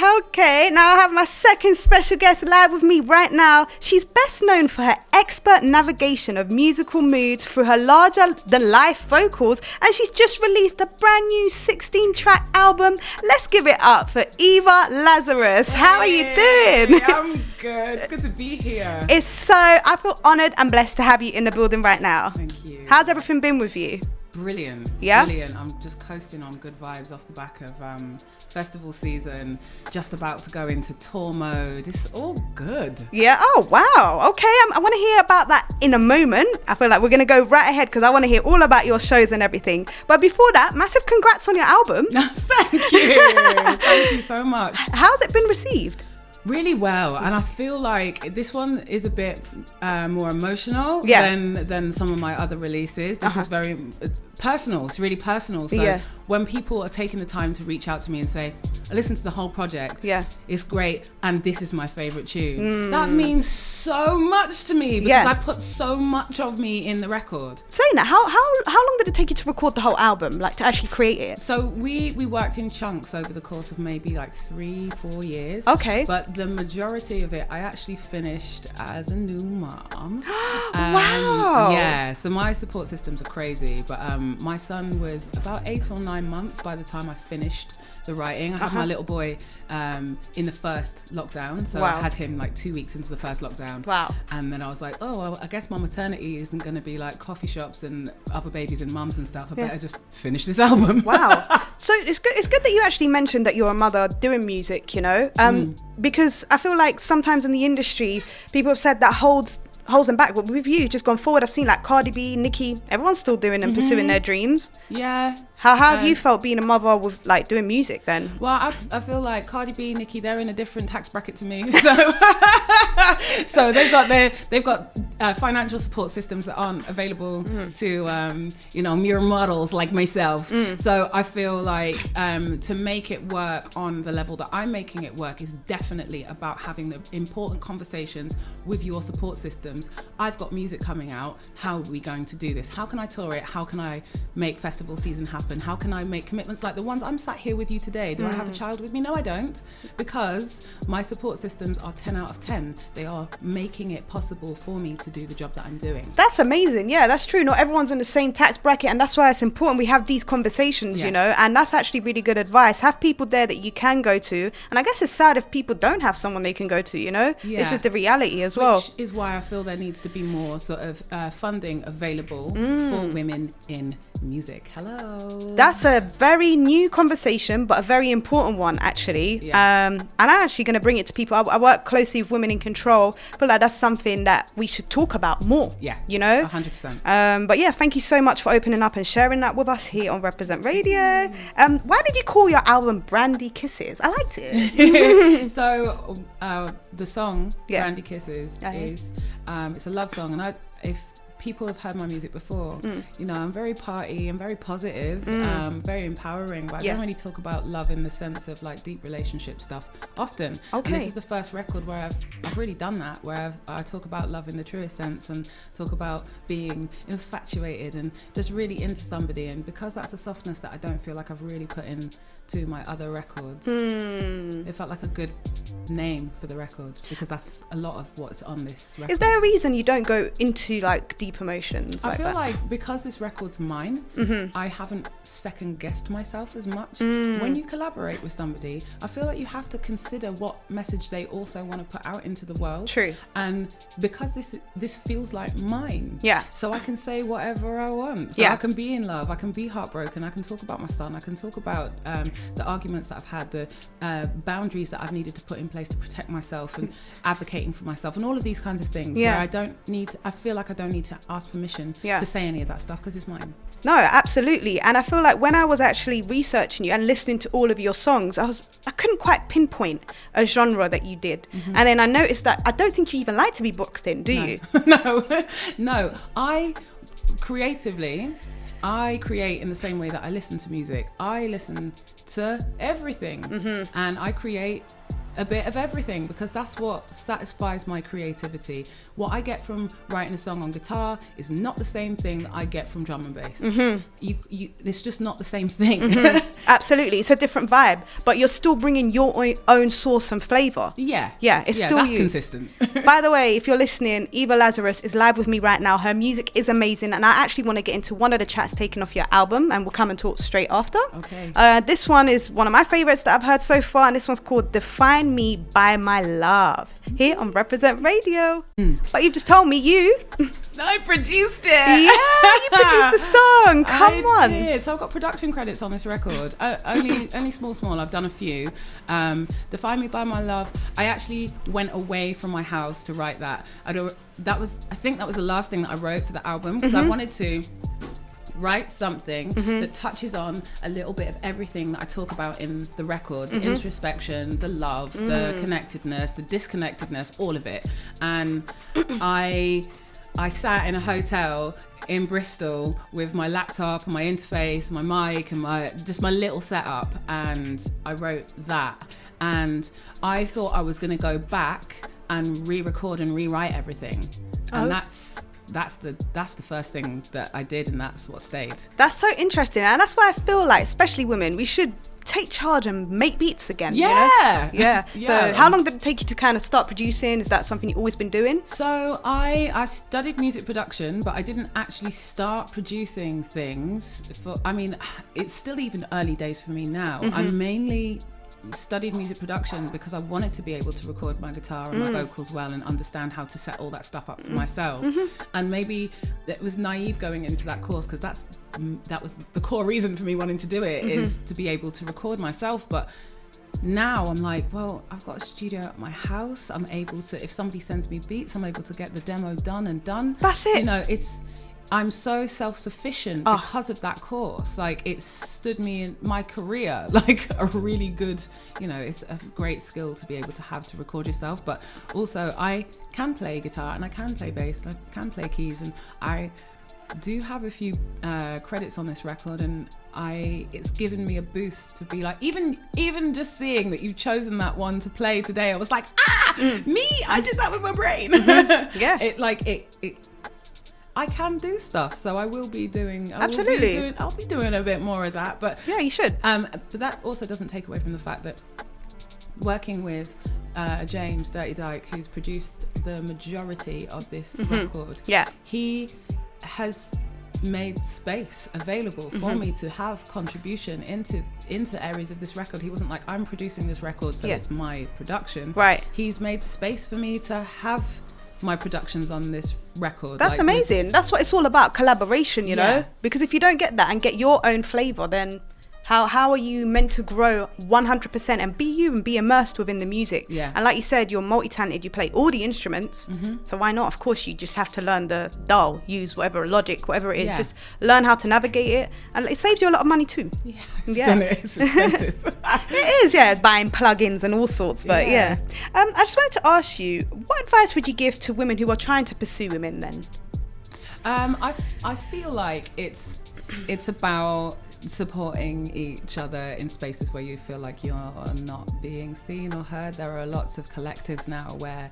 Okay, now I have my second special guest live with me right now. She's best known for her expert navigation of musical moods through her larger-than-life vocals, and she's just released a brand new 16-track album. Let's give it up for EVA LAZARUS. How are you doing? I'm good. It's good to be here. I feel honoured and blessed to have you in the building right now. Thank you. How's everything been with you? Brilliant. Yeah? Brilliant. I'm just coasting on good vibes off the back of festival season, just about to go into tour mode. It's all good. Yeah. Oh, wow. Okay. I want to hear about that in a moment. I feel like we're going to go right ahead because I want to hear all about your shows and everything. But before that, massive congrats on your album. Thank you. Thank you so much. How's it been received? Really well, and I feel like this one is a bit more emotional than some of my other releases. This is very personal. It's really personal. So when people are taking the time to reach out to me and say, I listened to the whole project, it's great, and this is my favorite tune, that means so much to me because I put so much of me in the record. Saying that, how long did it take you to record the whole album, like to actually create it? So we worked in chunks over the course of maybe like 3-4 years. Okay. But the majority of it I actually finished as a new mom. Wow. Yeah, so my support systems are crazy, but my son was about 8 or 9 months by the time I finished the writing. I had my little boy in the first lockdown, so I had him like 2 weeks into the first lockdown. Wow. And then I was like, oh, well, I guess my maternity isn't going to be like coffee shops and other babies and mums and stuff. I better just finish this album. Wow. So it's good that you actually mentioned that you're a mother doing music, you know, because I feel like sometimes in the industry people have said that holds them back, but with you just gone forward. I've seen like Cardi B, Nicki, everyone's still doing and pursuing their dreams. Yeah. How have you felt being a mother with like doing music then? Well, I feel like Cardi B, Nicki, they're in a different tax bracket to me, so so they've got financial support systems that aren't available to mere models like myself. So I feel like to make it work on the level that I'm making it work is definitely about having the important conversations with your support systems. I've got music coming out. How are we going to do this? How can I tour it? How can I make festival season happen? How can I make commitments like the ones I'm sat here with you today? Do I have a child with me? No, I don't, because my support systems are 10 out of 10. They are making it possible for me to do the job that I'm doing. That's amazing. Yeah, that's true. Not everyone's in the same tax bracket, and that's why it's important we have these conversations, you know, and that's actually really good advice. Have people there that you can go to, and I guess it's sad if people don't have someone they can go to, you know. This is the reality as well. Which is why I feel there needs to be more sort of funding available for women in music. Hello. That's a very new conversation, but a very important one, actually. And I'm actually going to bring it to people. I work closely with Women in Control. I feel like that's something that we should talk about more. Yeah, you know, 100%. But yeah, thank you so much for opening up and sharing that with us here on Represent Radio. Why did you call your album Brandy Kisses? I liked it. So the song Brandy Kisses is it's a love song, and if people have heard my music before, you know, I'm very party, I'm very positive, very empowering, but I don't really talk about love in the sense of like deep relationship stuff often. And this is the first record where I've really done that, where I talk about love in the truest sense and talk about being infatuated and just really into somebody. And because that's a softness that I don't feel like I've really put in to my other records, it felt like a good name for the record, because that's a lot of what's on this record. Is there a reason you don't go into like deep emotions? I feel like because this record's mine, I haven't second guessed myself as much. When you collaborate with somebody, I feel like you have to consider what message they also want to put out into the world. True. And because this feels like mine, so I can say whatever I want. So I can be in love, I can be heartbroken, I can talk about my son, I can talk about the arguments that I've had, the boundaries that I've needed to put in place to protect myself and advocating for myself, and all of these kinds of things where I feel like I don't need to ask permission to say any of that stuff because it's mine. No, absolutely. And I feel like when I was actually researching you and listening to all of your songs, I couldn't quite pinpoint a genre that you did. And then I noticed that I don't think you even like to be boxed in, do you? No. I create in the same way that I listen to music. I listen to everything, and I create a bit of everything, because that's what satisfies my creativity. What I get from writing a song on guitar is not the same thing that I get from drum and bass. It's just not the same thing. Absolutely, it's a different vibe, but you're still bringing your own sauce and flavor. It's still that's you. Consistent. By the way, if you're listening, EVA LAZARUS is live with me right now. Her music is amazing, and I actually want to get into one of the tracks taken off your album, and we'll come and talk straight after. Okay. This one is one of my favorites that I've heard so far, and this one's called Define Me by My Love, here on Represent Radio. But you've just told me I produced it. Yeah, you produced the song. Come on. Did. So I've got production credits on this record. Only small. I've done a few. Define Me by My Love. I actually went away from my house to write that. I think that was the last thing that I wrote for the album, because I wanted to write something that touches on a little bit of everything that I talk about in the record, the introspection, the love, the connectedness, the disconnectedness, all of it. And I sat in a hotel in Bristol with my laptop and my interface, my mic and my little setup, and I wrote that. And I thought I was going to go back and re-record and rewrite everything. And that's the first thing that I did, and that's what stayed. That's so interesting, and that's why I feel like, especially women, we should take charge and make beats again. Yeah. You know? Yeah. So how long did it take you to kind of start producing? Is that something you've always been doing? So I studied music production, but I didn't actually start producing things it's still even early days for me now. I mainly studied music production because I wanted to be able to record my guitar and my vocals well and understand how to set all that stuff up for myself. And maybe it was naive going into that course, because that was the core reason for me wanting to do it, is to be able to record myself. But now I'm like, well, I've got a studio at my house. I'm able to, if somebody sends me beats, I'm able to get the demo done. That's it. You know, I'm so self-sufficient because of that course. Like, it stood me in my career like a really good, it's a great skill to be able to have to record yourself. But also I can play guitar and I can play bass and I can play keys, and I do have a few credits on this record, and it's given me a boost to be like, even just seeing that you've chosen that one to play today, I was like, me, I did that with my brain. I can do stuff, so I will be doing. Absolutely. I'll be doing a bit more of that, but yeah, you should. But that also doesn't take away from the fact that working with James Dirty Dyke, who's produced the majority of this record, he has made space available for me to have contribution into areas of this record. He wasn't like, I'm producing this record, so it's my production. Right. He's made space for me to have my productions on this record. That's amazing. That's what it's all about, collaboration, you know? Because if you don't get that and get your own flavor, then how are you meant to grow 100% and be you and be immersed within the music? Yeah. And like you said, you're multi-talented, you play all the instruments, so why not? Of course, you just have to learn the DAW, use whatever Logic, whatever it is, just learn how to navigate it, and it saves you a lot of money too. It's expensive. It is, buying plugins and all sorts, but I just wanted to ask you, what advice would you give to women who are trying to pursue women then? I feel like it's about supporting each other in spaces where you feel like you're not being seen or heard. There are lots of collectives now where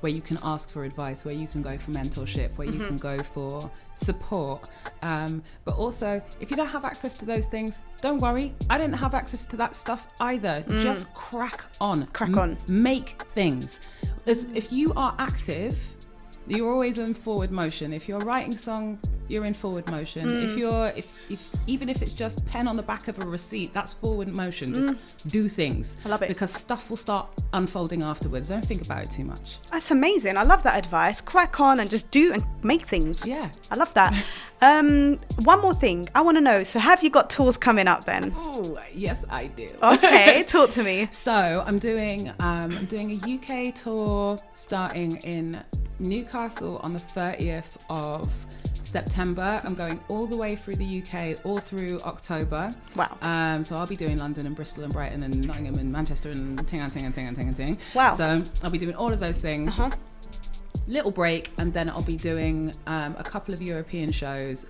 you can ask for advice, where you can go for mentorship, where you can go for support. But also, if you don't have access to those things, don't worry. I didn't have access to that stuff either. Just crack on. Make things. If you are active, you're always in forward motion. If you're writing a song, you're in forward motion. Even if it's just pen on the back of a receipt, that's forward motion. Just do things. I love it. Because stuff will start unfolding afterwards. Don't think about it too much. That's amazing. I love that advice. Crack on and just do and make things. Yeah. I love that. One more thing. I want to know, so have you got tours coming up then? Oh, yes, I do. Okay, talk to me. So I'm doing a UK tour starting in Newcastle on the 30th of September. I'm going all the way through the UK, all through October. Wow. So I'll be doing London and Bristol and Brighton and Nottingham and Manchester and ting. Wow. So I'll be doing all of those things. Little break, and then I'll be doing a couple of European shows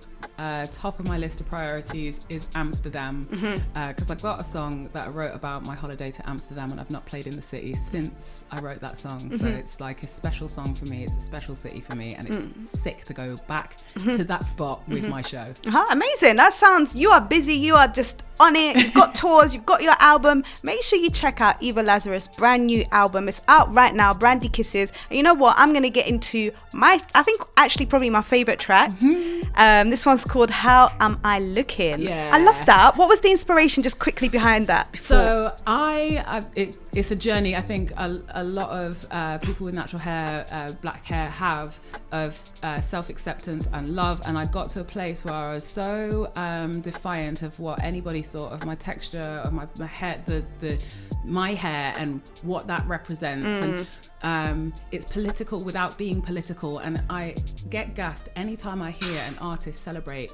top of my list of priorities is Amsterdam, because I've got a song that I wrote about my holiday to Amsterdam, and I've not played in the city since I wrote that song. So it's like a special song for me. It's a special city for me, and it's sick to go back to that spot with my show. Amazing. That sounds, you are busy, you are just on it, you've got tours, you've got your album. Make sure you check out Eva Lazarus' brand new album. It's out right now, Brandy Kisses. And you know what, I'm gonna get into I think actually probably my favorite track. This one's called How Am I Looking? I love that. What was the inspiration just quickly behind that before? So it's a journey I think a lot of people with natural hair, black hair, have of self-acceptance and love. And I got to a place where I was so defiant of what anybody thought of my texture, of my hair, my hair and what that represents. And it's political without being political. And I get gassed anytime I hear an artist celebrate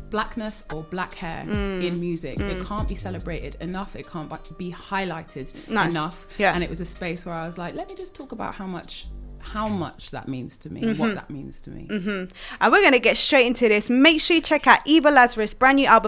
blackness or black hair in music. It can't be celebrated enough. It can't be highlighted enough. And it was a space where I was like, let me just talk about how much that means to me, what that means to me. And we're going to get straight into this. Make sure you check out Eva Lazarus' brand new album.